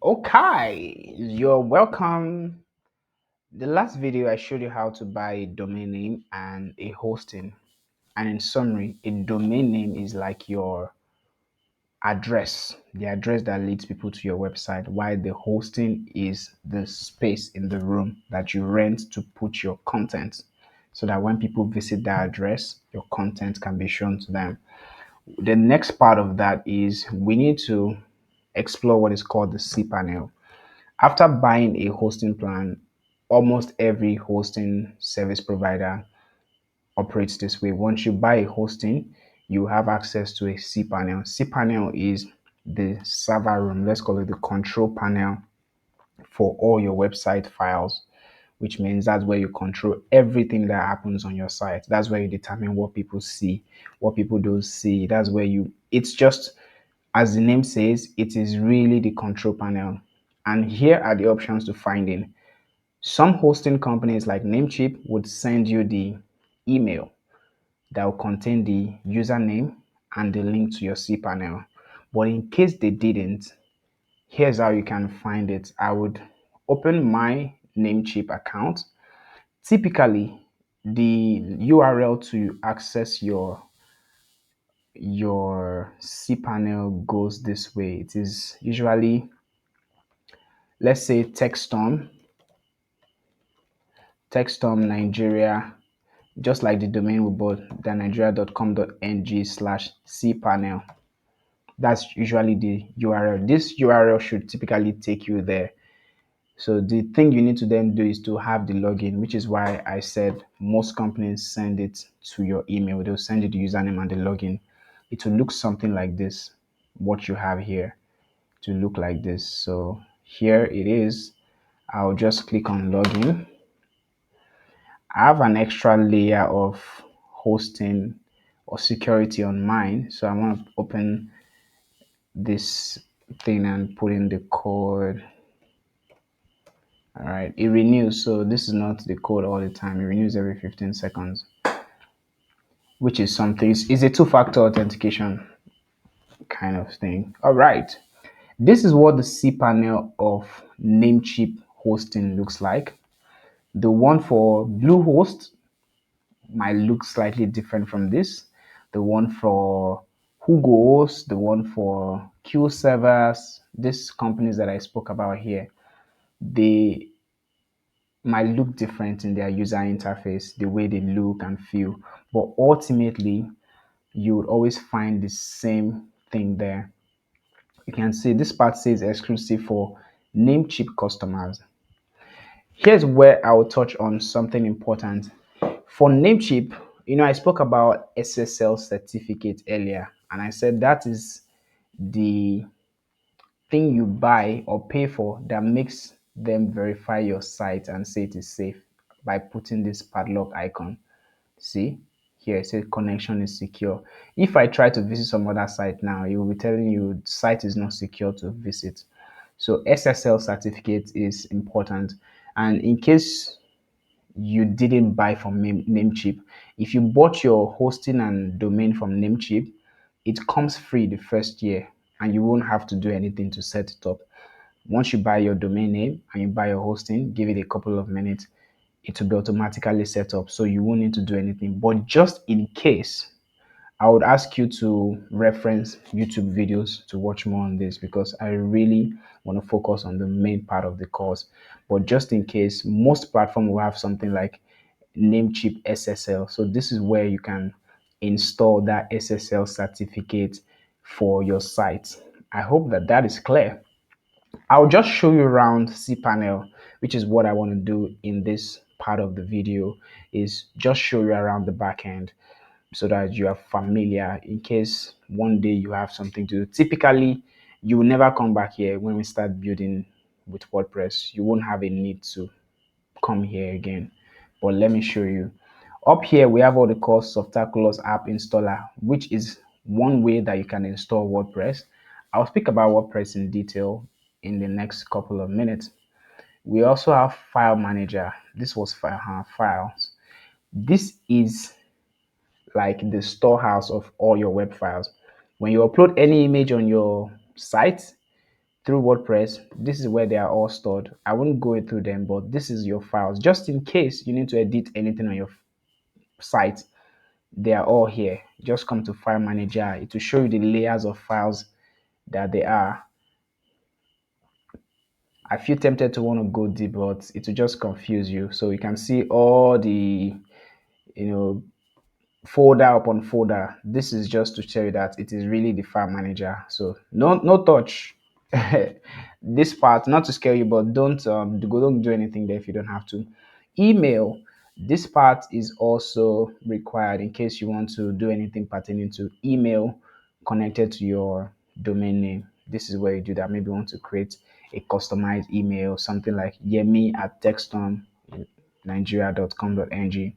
Okay, you're welcome. The last video I showed you how to buy a domain name and a hosting. And in summary, a domain name is like your address, the address that leads people to your website, while the hosting is the space in the room that you rent to put your content so that when people visit that address, your content can be shown to them. The next part of that is we need to explore what is called the cPanel. After buying a hosting plan, almost every hosting service provider operates this way. Once you buy a hosting, you have access to a cPanel. cPanel is the server room, let's call it the control panel for all your website files, which means that's where you control everything that happens on your site. That's where you determine what people see, what people don't see. That's where it's just, as the name says, it is really the control panel. And here are the options to find in. Some hosting companies like Namecheap would send you the email that will contain the username and the link to your cPanel. But in case they didn't, here's how you can find it. I would open my Namecheap account. Typically, the URL to access your cPanel goes this way. It is usually, let's say, Textstorm Nigeria, just like the domain we bought, thenigeria.com.ng/cpanel. That's usually the URL. This URL should typically take you there. So the thing you need to then do is to have the login, which is why I said most companies send it to your email. They'll send you the username and the login. It will look something like this. What you have here to look like this. So here it is. I'll just click on login. I have an extra layer of hosting or security on mine. So I want to open this thing and put in the code. All right, it renews. So this is not the code all the time. It renews every 15 seconds, which is something. It's a two-factor authentication kind of thing. All right. This is what the cPanel of Namecheap hosting looks like. The one for Bluehost might look slightly different from this. The one for Hugos, the one for Q servers, these companies that I spoke about here, they might look different in their user interface, the way they look and feel. But ultimately, you would always find the same thing there. You can see this part says exclusive for Namecheap customers. Here's where I will touch on something important. For Namecheap, I spoke about SSL certificate earlier, and I said that is the thing you buy or pay for that makes them verify your site and say it is safe by putting this padlock icon. See, here it says connection is secure. If I try to visit some other site now, it will be telling you site is not secure to visit. So SSL certificate is important. And in case you didn't buy from Namecheap, if you bought your hosting and domain from Namecheap, it comes free the first year and you won't have to do anything to set it up. Once you buy your domain name and you buy your hosting, give it a couple of minutes, it will be automatically set up. So you won't need to do anything. But just in case, I would ask you to reference YouTube videos to watch more on this because I really want to focus on the main part of the course. But just in case, most platforms will have something like Namecheap SSL. So this is where you can install that SSL certificate for your site. I hope that that is clear. I'll just show you around cPanel, which is what I want to do in this part of the video, is just show you around the back end so that you are familiar in case one day you have something to do. Typically, you will never come back here when we start building with WordPress. You won't have a need to come here again. But let me show you. Up here, we have what they call Softaculous App Installer, which is one way that you can install WordPress. I'll speak about WordPress in detail in the next couple of minutes. We also have File Manager. This was files. This is like the storehouse of all your web files. When you upload any image on your site, through WordPress. This is where they are all stored. I won't go through them, but this is your files. Just in case you need to edit anything on your site, they are all here. Just come to File Manager. It will show you the layers of files that they are. I feel tempted to want to go deep, but it will just confuse you. So you can see all the, you know, folder upon folder. This is just to tell you that it is really the file manager. So no touch. This part, not to scare you, but don't do anything there if you don't have to. Email. This part is also required in case you want to do anything pertaining to email connected to your domain name. This is where you do that. Maybe you want to create a customized email, something like yemi@textomnigeria.com.ng.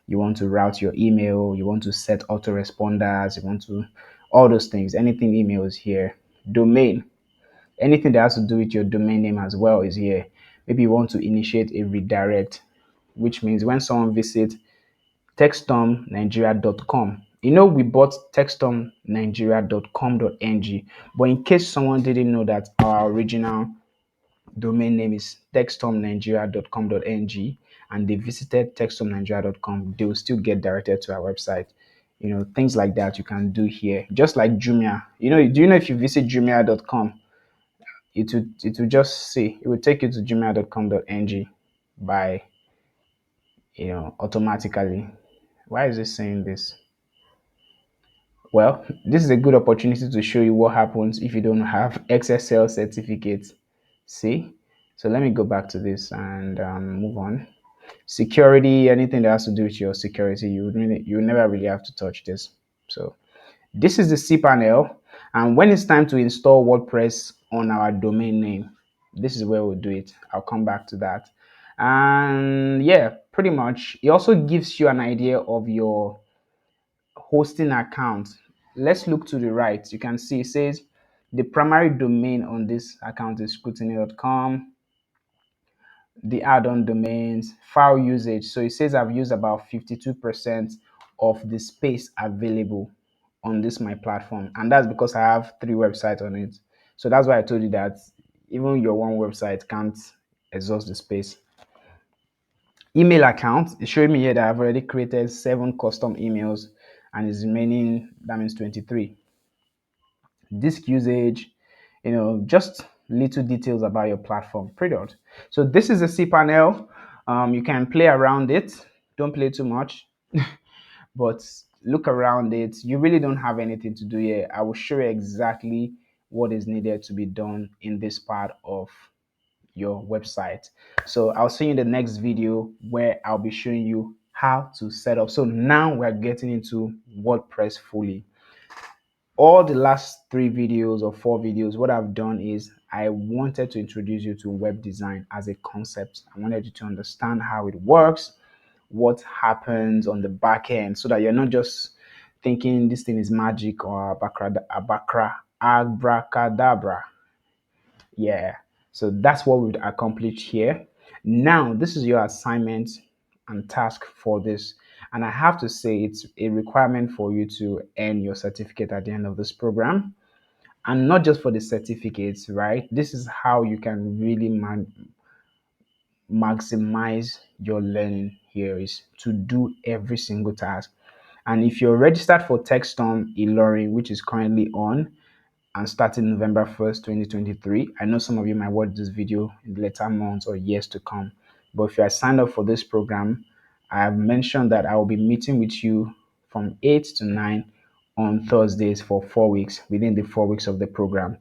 You want to route your email, you want to set autoresponders, you want to all those things. Anything email is here. Domain, anything that has to do with your domain name as well is here. Maybe you want to initiate a redirect, which means when someone visits textomnigeria.com, we bought textomnigeria.com.ng, but in case someone didn't know that our original domain name is textomnigeria.com.ng and they visited textomnigeria.com, they will still get directed to our website. Things like that you can do here. Just like Jumia. Do you know if you visit jumia.com, it will just say it will take you to jumia.com.ng by automatically. Why is it saying this? Well, this is a good opportunity to show you what happens if you don't have XSL certificates. See? So let me go back to this and move on. Security, anything that has to do with your security, you never really have to touch this. So this is the cPanel, and when it's time to install WordPress on our domain name, this is where we'll do it. I'll come back to that. And yeah, pretty much, it also gives you an idea of your hosting account. Let's look to the right. You can see it says the primary domain on this account is scrutiny.com. The add-on domains, file usage. So it says I've used about 52% of the space available on this my platform, and that's because I have 3 websites on it. So that's why I told you that even your one website can't exhaust the space. Email account is showing me here that I've already created 7 custom emails and is remaining, that means 23. Disk usage, just little details about your platform. Period. So this is a cPanel. You can play around it. Don't play too much, but look around it. You really don't have anything to do here. I will show you exactly what is needed to be done in this part of your website. So I'll see you in the next video where I'll be showing you how to set up. So now we're getting into WordPress fully. All the last 3 videos or 4 videos, what I've done is I wanted to introduce you to web design as a concept. I wanted you to understand how it works, what happens on the back end, so that you're not just thinking this thing is magic or abracadabra. Yeah, so that's what we've accomplished here. Now, this is your assignment and task for this. And I have to say, it's a requirement for you to earn your certificate at the end of this program. And not just for the certificates, right? This is how you can really maximize your learning here, is to do every single task. And if you're registered for TechStorm e-learning, which is currently on, and starting November 1st, 2023. I know some of you might watch this video in the later months or years to come. But if you are signed up for this program, I have mentioned that I will be meeting with you from 8 to 9 on Thursdays for 4 weeks, within the 4 weeks of the program,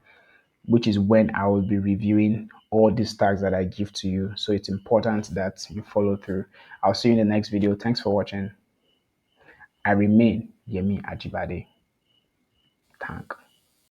which is when I will be reviewing all these tags that I give to you. So it's important that you follow through. I'll see you in the next video. Thanks for watching. I remain Yemi Ajibade. Thank.